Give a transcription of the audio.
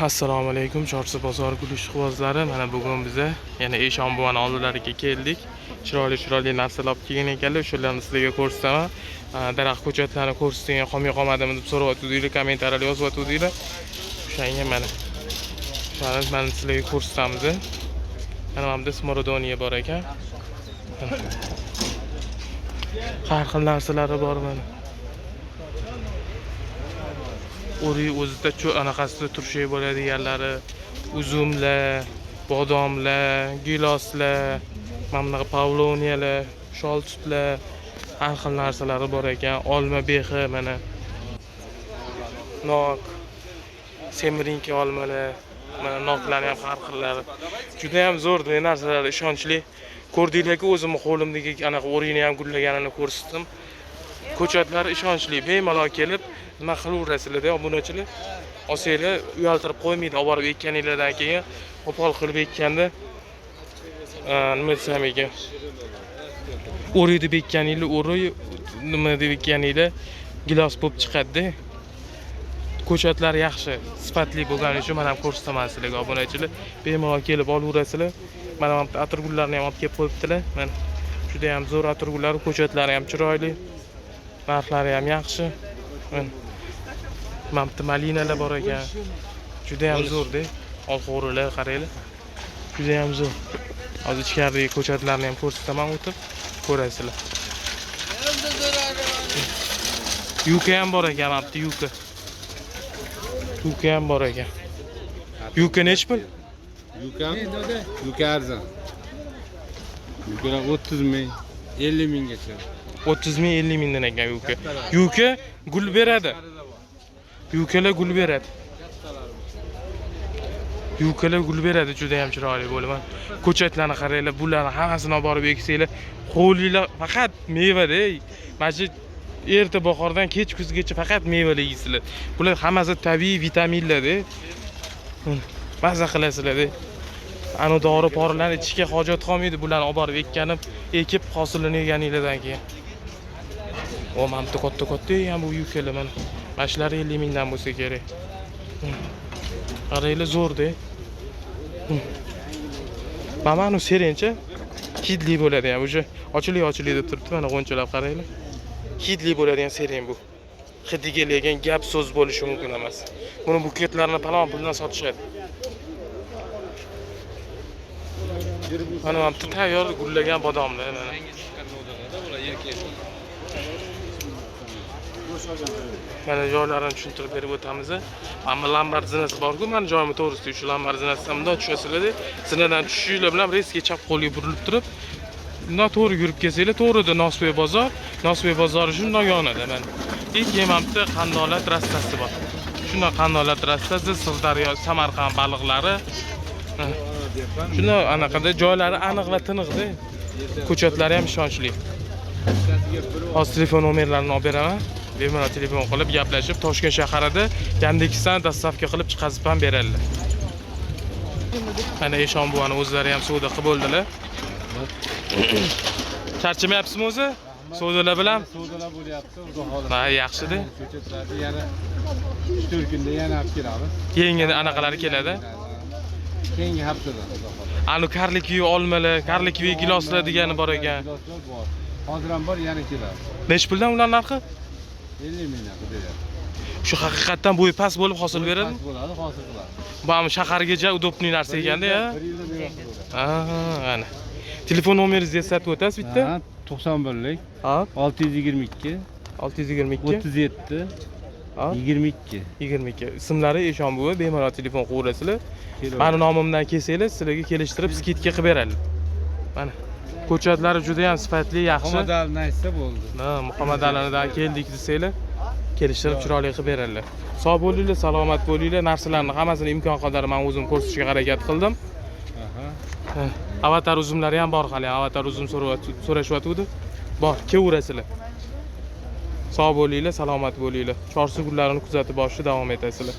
Assalomu alaykum, Chorsu bozor gul ishqibozlari. Mana bugun biza yana Eshonbuvaning oldilariga keldik. Chiroyli narsalar olib kelgan ekanlar, shularni sizlarga ko'rsataman. Daraxt ko'chatlarini ko'rsating, qolmadimi deb so'rayotgandinglar, kommentariyada yozayotgandinglar. O'shanga mana shuni sizlarga ko'rsatamiz. Mana bu yerda smorodoniya bor ekan. Har xil narsalari bor mana. O'zida anaqasida turshak bo'ladiganlari, uzumlar, bodomlar, giloslar, mana bunaqa pavloniyalar, sholtutlar, har xil narsalari bor ekan. Olma bexi mana. Nok, semirinki olmalar, mana noklarni ham har xillari. Juda ham zo'r narsalar, ishonchli. Ko'rdinglarki, o'zimni qo'limdagi anaqa o'rini ham gullaganini ko'rsatdim. Ko'chatlar ishonchli, bemalol kelib nima qilaverasizlar-da, obunachilar. Olsanglar, uyaltirib qo'ymaydi, olib borib ekkaninglardan keyin qo'pol qilib ekkanda nima desam ekan? O'ri deb ekkaninglar, o'ri nima deb ekkaninglar, gilos bo'lib chiqadi-da. Ko'chatlar yaxshi, sifatli bo'lgani uchun men ham ko'rsataman sizlarga, obunachilar. Bemalol kelib olaverasizlar. Mana bu atirgullarni ham olib kelib qo'yibdilar. Mana juda ham zo'r atirgullar, ko'chatlari ham chiroyli. Narxlari ham yaxshi. Mana bu malinalar bor ekan. Juda ham zo'r-da. Olxo'rilar qaranglar. Juda ham zo'r. Hozir ichkaridagi ko'chatlarni ham ko'rsataman o'tib, ko'rasizlar. Yuka ham bor ekan, mana bu yuka. Yuka ham bor ekan. Yuka nech pul? Yuka arzon. Yukalar 30 ming, 50 minggacha. 30 ming, 50 mingdan ekan yuka. Yuka gul beradi. Yukalar gul beradi. Yukalar gul beradi, juda ham chiroyli bo'lib. Ko'chatlarni qaranglar, bularni hammasini olib borib eksanglar, qo'linglar faqat meva-da. Mana erta bahordan kech kuzgacha faqat mevalar yeysizlar. Bular hammasi tabiiy vitaminlar-da. Maza qilasizlar-da. Ana dori porilarni ichishga hojat qolmaydi, bularni olib borib ekib hosilini yeganinglardan keyin. O, mana bu katta ham bu yukalar mana. Mashlar 50 mingdan bo'lsa kerak. Qaranglar, zo'r-da. Mana bu serencha hidli bo'ladi ham, o'sha ochili deb turibdi, mana g'o'nchalab qaranglar. Hidli bo'ladigan seren bu. Hidiga lekin gap so'z bo'lishi mumkin emas. Buni buketlarni palon puldan sotishadi. Mana bu tayyor gullagan bodomlar mana. Mana joylarini tushuntirib berib o'tamiz. Ammo lambar zinasi bor-ku, mana joyim to'g'risida shu lambar zinasidan bunday tushasizlar-da, zinadan tushishinglar bilan reski chap qo'lga burilib turib, bundan to'g'ri yurib kelsanglar, to'g'rida Nosvoy bozori shunday yonida mana. Yemamda Qandola trassasi bor. Shunday Qandola trassasi, Sirdaryo, Samarqand baliqlari. Shunday anaqada joylari aniq va tiniqda. Ko'chatlari ham ishonchli. Hozir telefon nomerlarini olib beraman. Bemalol telefon qilib gaplashib, Toshkent shahrida Yandexdan dastavka qilib chiqazib ham beradilar. Mana Eshonbuvani o'zlari ham savdo qilib bo'ldilar. Charchamayapsizmi o'zi? Savdolar bilan? Savdolar bo'lyapti, xudo xohlasa. Ha, yaxshi-da. Ko'chatlarni yana 3-4 kunda yana olib kelamiz. Keyingi anaqalari keladi. Keyingi haftada, xudo xohlasa. Anu karlikviy olmalar, karlikviy giloslar degani bor ekan. Giloslar bor. Hozir ham bor, yana keladi. Nech puldan ular narxi? 50 mingdan deyapti. Shu haqiqatdan bo'yi past bo'lib hosil beradi. Past bo'ladi, hosil qiladi. Bu ham shahargacha udobniy narsa ekanda, ya. 1 yilda beradi. Ha, ana. Telefon nomeringizni eslatib o'tasiz bitta? Ha, 91lik. Ha, 622 622 37 ha, 22. Ismlari Eshonbuva, bemalol telefon qilaverasizlar. Meni nomimdan kelsanglar, sizlarga kelishtirib skidka qilib beradilar. Mana ko'chatlari juda ham sifatli, yaxshi. Muhammadalini aytsa bo'ldi. Ha, Muhammadalidan keldik desanglar, kelishtirib chiroyli qilib beradilar. Sog' bo'linglar, salomat bo'linglar. Narsalarni hammasini imkon qadar men o'zim ko'rsatishga harakat qildim. Aha. Avatar uzumlari ham bor, hali avatar uzum so'rashyapti. Bor, kelaverasizlar. Sog' bo'linglar, salomat bo'linglar. Chorsu gullarini kuzatib borishda davom etasizlar.